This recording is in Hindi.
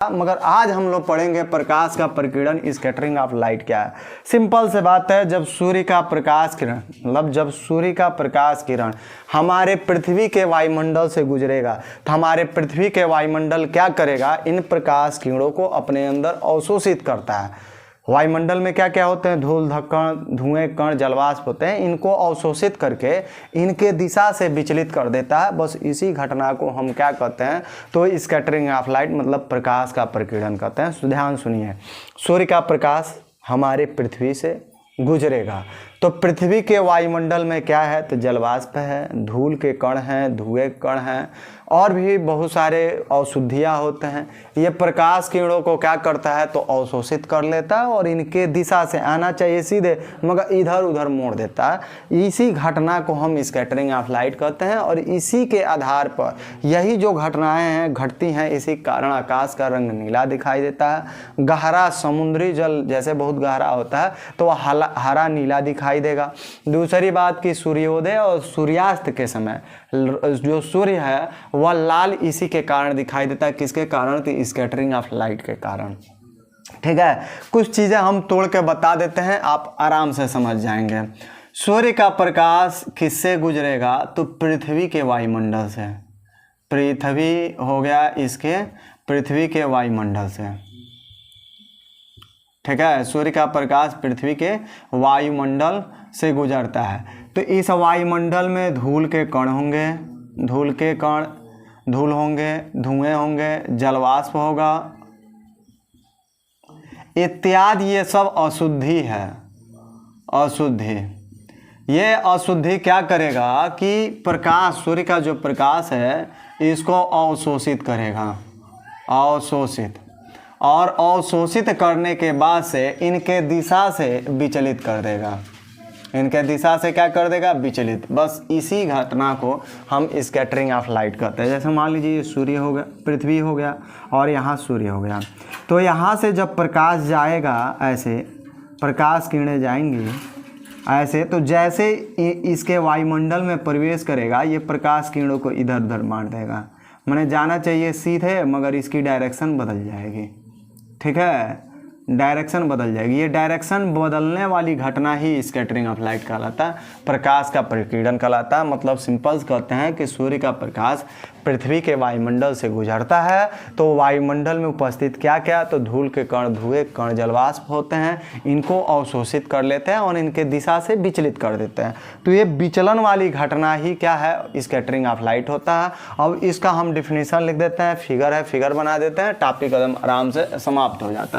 मगर आज हम लोग पढ़ेंगे प्रकाश का प्रकीर्णन, स्कैटरिंग ऑफ लाइट क्या है। सिंपल से बात है, जब सूर्य का प्रकाश किरण जब सूर्य का प्रकाश किरण हमारे पृथ्वी के वायुमंडल से गुजरेगा तो हमारे पृथ्वी के वायुमंडल क्या करेगा, इन प्रकाश किरणों को अपने अंदर अवशोषित करता है। वायुमंडल में क्या क्या होते हैं, धूल धक्कड़ धुएं कण जलवाष्प होते हैं, इनको अवशोषित करके इनके दिशा से विचलित कर देता है। बस इसी घटना को हम क्या कहते हैं, तो स्कैटरिंग ऑफ लाइट मतलब प्रकाश का प्रकीर्णन कहते हैं। ध्यान सुनिए, सूर्य का प्रकाश हमारे पृथ्वी से गुजरेगा तो पृथ्वी के वायुमंडल में क्या है, तो जलवाष्प है, धूल के कण हैं, धुएं कण हैं और भी बहुत सारे अशुद्धियाँ होते हैं। ये प्रकाश किरणों को क्या करता है, तो अवशोषित कर लेता है और इनके दिशा से आना चाहिए सीधे मगर इधर उधर मोड़ देता है। इसी घटना को हम स्कैटरिंग ऑफ लाइट कहते हैं और इसी के आधार पर यही जो घटनाएं हैं घटती हैं, इसी कारण आकाश का रंग नीला दिखाई देता है। गहरा समुद्री जल जैसे बहुत गहरा होता है तो वह हरा नीला दिखाई देगा। दूसरी बात कि सूर्योदय और सूर्यास्त के समय जो सूर्य है वह लाल इसी के कारण दिखाई देता है। किसके कारण, तो स्कैटरिंग ऑफ लाइट के कारण। ठीक है, कुछ चीज़ें हम तोड़ के बता देते हैं, आप आराम से समझ जाएंगे। सूर्य का प्रकाश किससे गुजरेगा, तो पृथ्वी के वायुमंडल से। पृथ्वी हो गया इसके पृथ्वी के वायुमंडल से। ठीक है, सूर्य का प्रकाश पृथ्वी के वायुमंडल से गुजरता है तो इस वायुमंडल में धूल के कण होंगे, धूल होंगे, धुएं होंगे, जलवाष्प होगा इत्यादि। ये सब अशुद्धि है, अशुद्धि। ये अशुद्धि क्या करेगा कि प्रकाश, सूर्य का जो प्रकाश है इसको अवशोषित करेगा, अवशोषित, और अवशोषित करने के बाद से इनके दिशा से विचलित कर देगा। इनके दिशा से क्या कर देगा, विचलित। बस इसी घटना को हम स्कैटरिंग ऑफ लाइट कहते हैं। जैसे मान लीजिए ये सूर्य हो गया, पृथ्वी हो गया और यहाँ सूर्य हो गया, तो यहाँ से जब प्रकाश जाएगा, ऐसे प्रकाश किरणें जाएंगी ऐसे, तो जैसे इसके वायुमंडल में प्रवेश करेगा ये प्रकाश किरणों को इधर उधर मार देगा। मैंने जाना चाहिए सीधे मगर इसकी डायरेक्शन बदल जाएगी। ठीक है, डायरेक्शन बदल जाएगी। ये डायरेक्शन बदलने वाली घटना ही स्कैटरिंग ऑफ लाइट कहलाता है, प्रकाश का प्रकीर्णन कहलाता है। मतलब सिंपल कहते हैं कि सूर्य का प्रकाश पृथ्वी के वायुमंडल से गुजरता है तो वायुमंडल में उपस्थित क्या क्या, तो धूल के कण, धुएं कण, जलवाष्प होते हैं, इनको अवशोषित कर लेते हैं और इनके दिशा से विचलित कर देते हैं। तो ये विचलन वाली घटना ही क्या है, स्कैटरिंग ऑफ लाइट होता है। अब इसका हम डिफिनीशन लिख देते हैं, फिगर है, फिगर बना देते हैं, टॉपिक एकदम आराम से समाप्त हो जाता है।